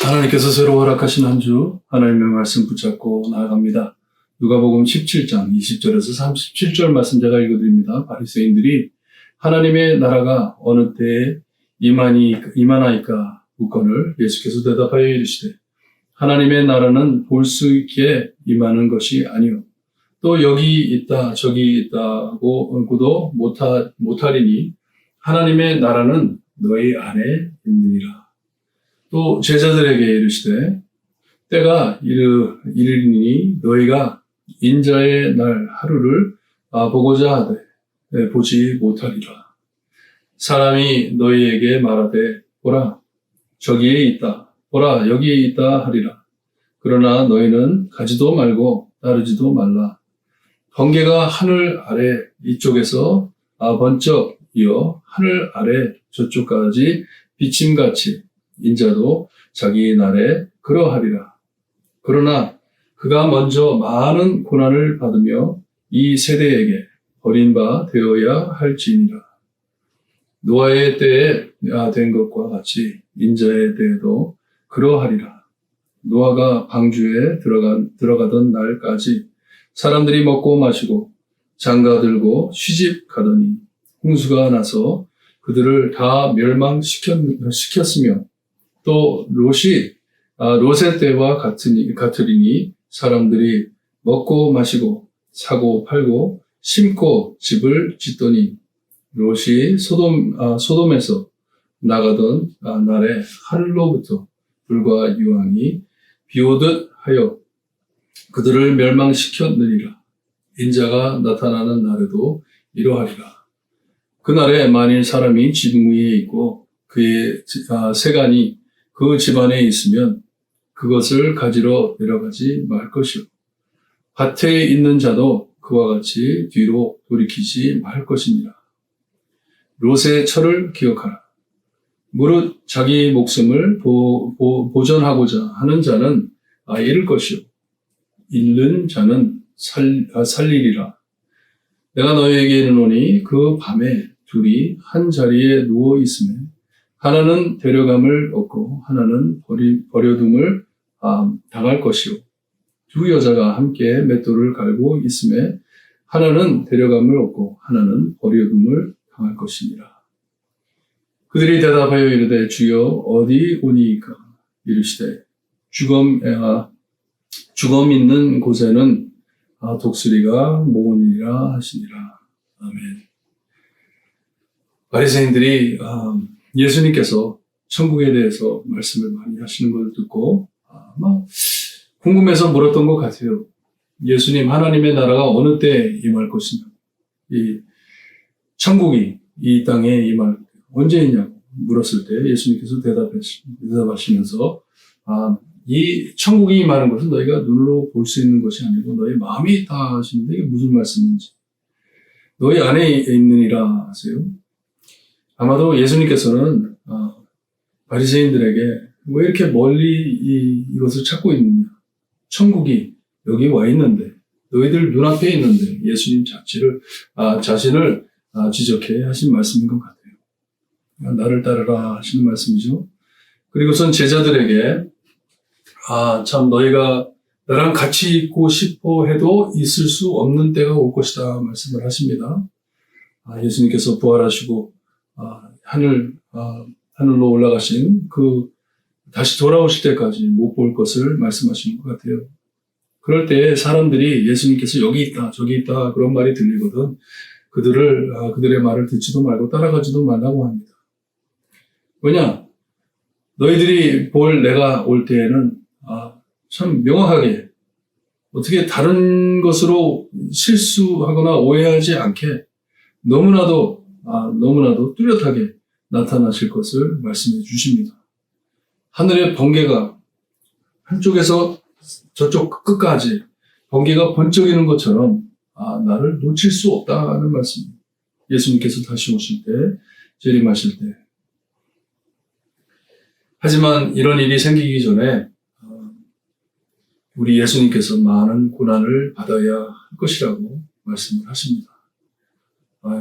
하나님께서 새로 허락하신 한 주 하나님의 말씀 붙잡고 나아갑니다. 누가복음 17장 20절에서 37절 말씀 제가 읽어드립니다. 바리새인들이 하나님의 나라가 어느 때에 임하나이까 묻거늘 예수께서 대답하여 이르시되 하나님의 나라는 볼 수 있게 임하는 것이 아니요 또 여기 있다 저기 있다고도 못하리니 하나님의 나라는 너희 안에 있느니라. 또 제자들에게 이르시되 때가 이르리니 너희가 인자의 날 하루를 보고자 하되 보지 못하리라. 사람이 너희에게 말하되 보라 저기에 있다 보라 여기에 있다 하리라. 그러나 너희는 가지도 말고 따르지도 말라. 번개가 하늘 아래 이쪽에서 번쩍 이어 하늘 아래 저쪽까지 비침같이 인자도 자기 날에 그러하리라. 그러나 그가 먼저 많은 고난을 받으며 이 세대에게 버린 바 되어야 할지니라. 노아의 때에 된 것과 같이 인자의 때에도 그러하리라. 노아가 방주에 들어가던 날까지 사람들이 먹고 마시고 장가들고 시집 가더니 홍수가 나서 그들을 다 멸망시켰으며 또 롯의 때와 같으리니 사람들이 먹고 마시고 사고 팔고 심고 집을 짓더니 롯이 소돔에서 나가던 날에 하늘로부터 불과 유황이 비오듯 하여 그들을 멸망시켰느니라. 인자가 나타나는 날에도 이러하리라. 그날에 만일 사람이 지붕 위에 있고 그의 세간이 그 집안에 있으면 그것을 가지러 내려가지 말 것이요 밭에 있는 자도 그와 같이 뒤로 돌이키지 말 것이니라. 롯의 철을 기억하라. 무릇 자기 목숨을 보전하고자 하는 자는 잃을 것이요 잃는 자는 살리리라. 내가 너희에게 이르노니 그 밤에 둘이 한 자리에 누워 있으매 하나는 데려감을 얻고 하나는 버려둠을 당할 것이요 두 여자가 함께 맷돌을 갈고 있으매 하나는 데려감을 얻고 하나는 버려둠을 당할 것이니라. 그들이 대답하여 이르되 주여 어디 오니이까? 이르시되 죽음 있는 곳에는 독수리가 모으니라 하시니라. 아멘. 바리새인들이 예수님께서 천국에 대해서 말씀을 많이 하시는 걸 듣고 아마 궁금해서 물었던 것 같아요. 예수님, 하나님의 나라가 어느 때 임할 것이냐? 이 천국이 이 땅에 언제 있냐고 물었을 때 예수님께서 대답하시면서 이 천국이 임하는 것은 너희가 눈으로 볼 수 있는 것이 아니고 너희 마음이 있다 하시는데 이게 무슨 말씀인지 너희 안에 있느니라 하세요. 아마도 예수님께서는 바리새인들에게 왜 이렇게 멀리 이것을 찾고 있느냐. 천국이 여기 와 있는데 너희들 눈앞에 있는데 예수님 자신을 지적해 하신 말씀인 것 같아요. 나를 따르라 하시는 말씀이죠. 그리고선 제자들에게 참 너희가 나랑 같이 있고 싶어 해도 있을 수 없는 때가 올 것이다 말씀을 하십니다. 예수님께서 부활하시고 하늘로 올라가신 다시 돌아오실 때까지 못 볼 것을 말씀하시는 것 같아요. 그럴 때 사람들이 예수님께서 여기 있다 저기 있다 그런 말이 들리거든 그들의 말을 듣지도 말고 따라가지도 말라고 합니다. 왜냐? 너희들이 볼 내가 올 때에는 참 명확하게 어떻게 다른 것으로 실수하거나 오해하지 않게 너무나도 뚜렷하게 나타나실 것을 말씀해 주십니다. 하늘의 번개가 한쪽에서 저쪽 끝까지 번개가 번쩍이는 것처럼 나를 놓칠 수 없다는 말씀입니다. 예수님께서 다시 오실 때, 재림하실 때. 하지만 이런 일이 생기기 전에 우리 예수님께서 많은 고난을 받아야 할 것이라고 말씀을 하십니다.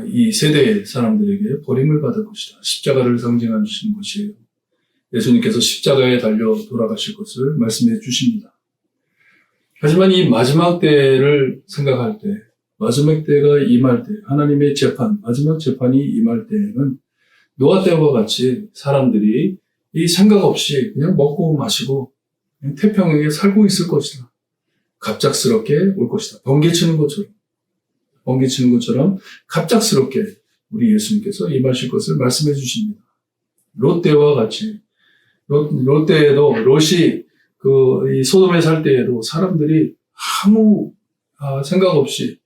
이 세대의 사람들에게 버림을 받을 것이다. 십자가를 상징하시는 것이에요. 예수님께서 십자가에 달려 돌아가실 것을 말씀해 주십니다. 하지만 이 마지막 때를 생각할 때, 마지막 때가 임할 때, 하나님의 재판, 마지막 재판이 임할 때에는 노아 때와 같이 사람들이 이 생각 없이 그냥 먹고 마시고 그냥 태평하게 살고 있을 것이다. 갑작스럽게 올 것이다. 번개치는 것처럼 갑작스럽게 우리 예수님께서 임하실 것을 말씀해 주십니다. 롯 때와 같이 롯 때에도 롯이 이 소돔에 살 때에도 사람들이 아무 생각 없이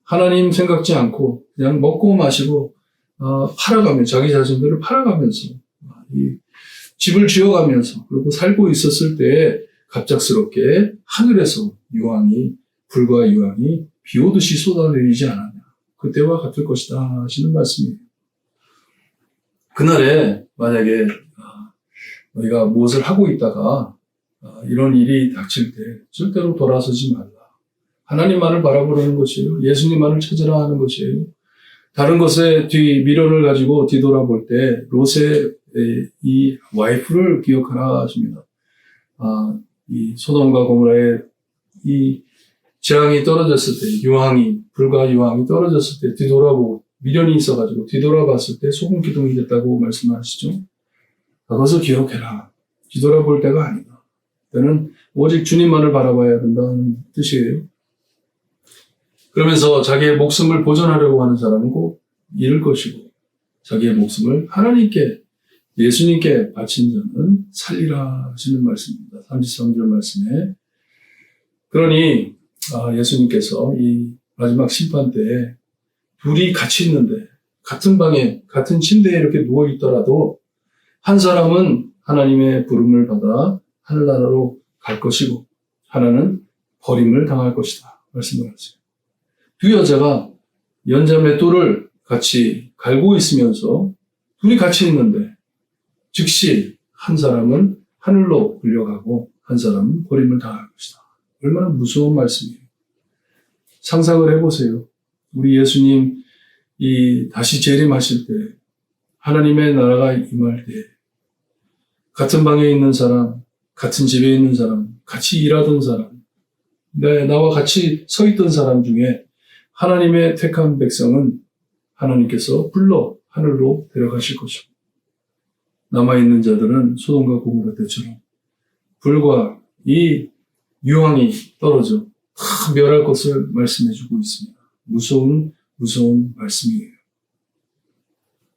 하나님 생각지 않고 그냥 먹고 마시고 자기 자신들을 팔아가면서 이 집을 지어가면서 그리고 살고 있었을 때에 갑작스럽게 하늘에서 불과 유황이 비 오듯이 쏟아내리지 않았냐. 그때와 같을 것이다 하시는 말씀이에요. 그날에 만약에 너희가 무엇을 하고 있다가 이런 일이 닥칠 때 절대로 돌아서지 말라. 하나님만을 바라보라는 것이에요. 예수님만을 찾으라 하는 것이에요. 다른 것에 미련을 가지고 뒤돌아볼 때 롯의 이 와이프를 기억하라 하십니다. 이 소돔과 고모라의 이 재앙이 떨어졌을 때, 불과 유황이 떨어졌을 때 뒤돌아보고 미련이 있어가지고 뒤돌아봤을 때 소금 기둥이 됐다고 말씀하시죠. 그것을 기억해라. 뒤돌아볼 때가 아니다. 때는 오직 주님만을 바라봐야 된다는 뜻이에요. 그러면서 자기의 목숨을 보존하려고 하는 사람은 꼭 잃을 것이고 자기의 목숨을 하나님께 예수님께 바친 자는 살리라 하시는 말씀입니다. 33절 말씀에 그러니 예수님께서 이 마지막 심판 때에 둘이 같이 있는데 같은 방에 같은 침대에 이렇게 누워 있더라도 한 사람은 하나님의 부름을 받아 하늘나라로 갈 것이고 하나는 버림을 당할 것이다 말씀을 하세요. 두 여자가 연자맷돌을 같이 갈고 있으면서 둘이 같이 있는데 즉시 한 사람은 하늘로 끌려가고 한 사람은 버림을 당할 것이다. 얼마나 무서운 말씀이에요. 상상을 해보세요. 우리 예수님 다시 재림하실 때 하나님의 나라가 임할 때 같은 방에 있는 사람, 같은 집에 있는 사람, 같이 일하던 사람, 나와 같이 서 있던 사람 중에 하나님의 택한 백성은 하나님께서 불러 하늘로 데려가실 것이고 남아있는 자들은 소돔과 고모라 때처럼 불과 이 유황이 떨어져 다 멸할 것을 말씀해주고 있습니다. 무서운 말씀이에요.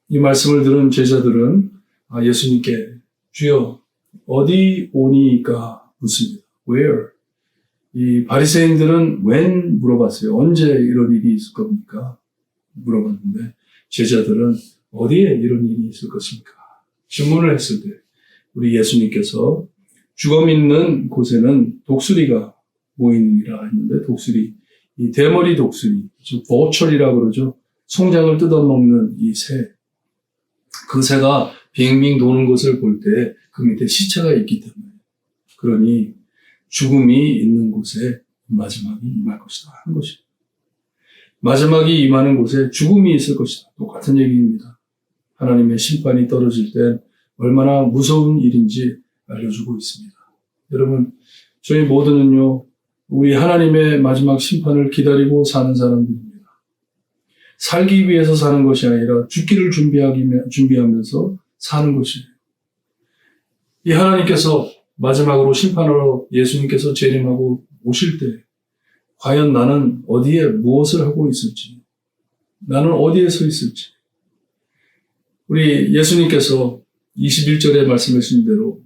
이 말씀을 들은 제자들은 예수님께 주여 어디 오니까 묻습니다. Where? 이 바리새인들은 when 물어봤어요. 언제 이런 일이 있을 겁니까? 물어봤는데 제자들은 어디에 이런 일이 있을 것입니까? 질문을 했을 때 우리 예수님께서 죽음 있는 곳에는 독수리가 모이느니라 했는데 독수리, 이 대머리 독수리, 즉 버철이라고 그러죠. 송장을 뜯어먹는 이 새, 그 새가 빙빙 도는 것을 볼 때 그 밑에 시체가 있기 때문에 그러니 죽음이 있는 곳에 마지막이 임할 것이다 하는 것입니다. 마지막이 임하는 곳에 죽음이 있을 것이다. 똑같은 얘기입니다. 하나님의 심판이 떨어질 때 얼마나 무서운 일인지 알려주고 있습니다. 여러분, 저희 모두는요, 우리 하나님의 마지막 심판을 기다리고 사는 사람들입니다. 살기 위해서 사는 것이 아니라 죽기를 준비하면서 사는 것이에요. 이 하나님께서 마지막으로 심판하러 예수님께서 재림하고 오실 때 과연 나는 어디에 무엇을 하고 있을지, 나는 어디에 서 있을지, 우리 예수님께서 21절에 말씀하신 대로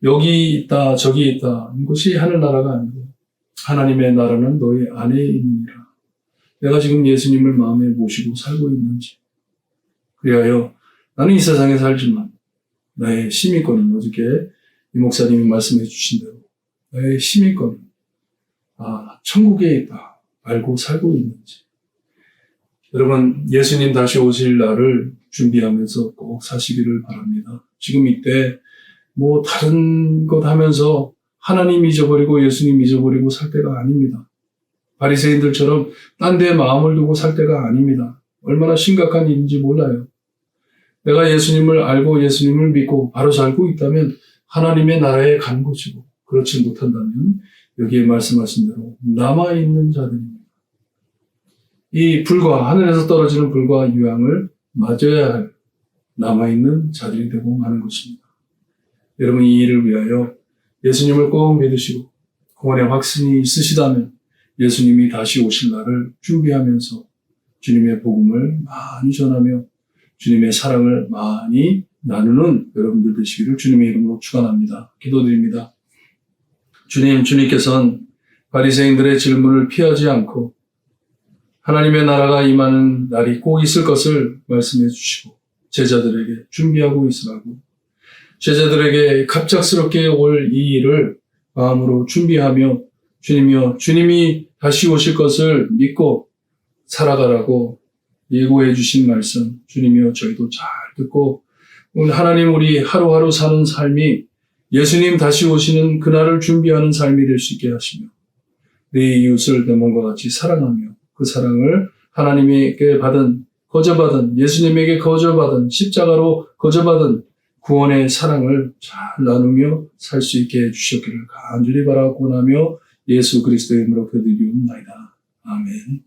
여기 있다 저기 있다 이것이 하늘나라가 아니고 하나님의 나라는 너희 안에 있느니라. 내가 지금 예수님을 마음에 모시고 살고 있는지, 그리하여 나는 이 세상에 살지만 나의 시민권은 어저께 이 목사님이 말씀해 주신 대로 나의 시민권은 천국에 있다 알고 살고 있는지. 여러분, 예수님 다시 오실 날을 준비하면서 꼭 사시기를 바랍니다. 지금 이때 다른 것 하면서 하나님 잊어버리고 예수님 잊어버리고 살 때가 아닙니다. 바리새인들처럼 딴 데 마음을 두고 살 때가 아닙니다. 얼마나 심각한 일인지 몰라요. 내가 예수님을 알고 예수님을 믿고 바로 살고 있다면 하나님의 나라에 간 것이고, 그렇지 못한다면 여기에 말씀하신 대로 남아있는 자들입니다. 이 불과, 하늘에서 떨어지는 불과 유황을 맞아야 할 남아있는 자들이 되고 마는 것입니다. 여러분, 이 일을 위하여 예수님을 꼭 믿으시고 구원의 확신이 있으시다면 예수님이 다시 오실 날을 준비하면서 주님의 복음을 많이 전하며 주님의 사랑을 많이 나누는 여러분들 되시기를 주님의 이름으로 축원합니다. 기도드립니다. 주님께서는 바리새인들의 질문을 피하지 않고 하나님의 나라가 임하는 날이 꼭 있을 것을 말씀해 주시고 제자들에게 준비하고 있으라고, 제자들에게 갑작스럽게 올 이 일을 마음으로 준비하며 주님이여, 주님이 다시 오실 것을 믿고 살아가라고 예고해 주신 말씀, 주님이여 저희도 잘 듣고 오늘 하나님, 우리 하루하루 사는 삶이 예수님 다시 오시는 그날을 준비하는 삶이 될 수 있게 하시며 내 이웃을 내 몸과 같이 사랑하며 그 사랑을 하나님에게 거저받은 예수님에게 거저받은 십자가로 거저받은 구원의 사랑을 잘 나누며 살 수 있게 해주셨기를 간절히 바라고 나며 예수 그리스도의 이름으로 기도드리옵나이다. 아멘.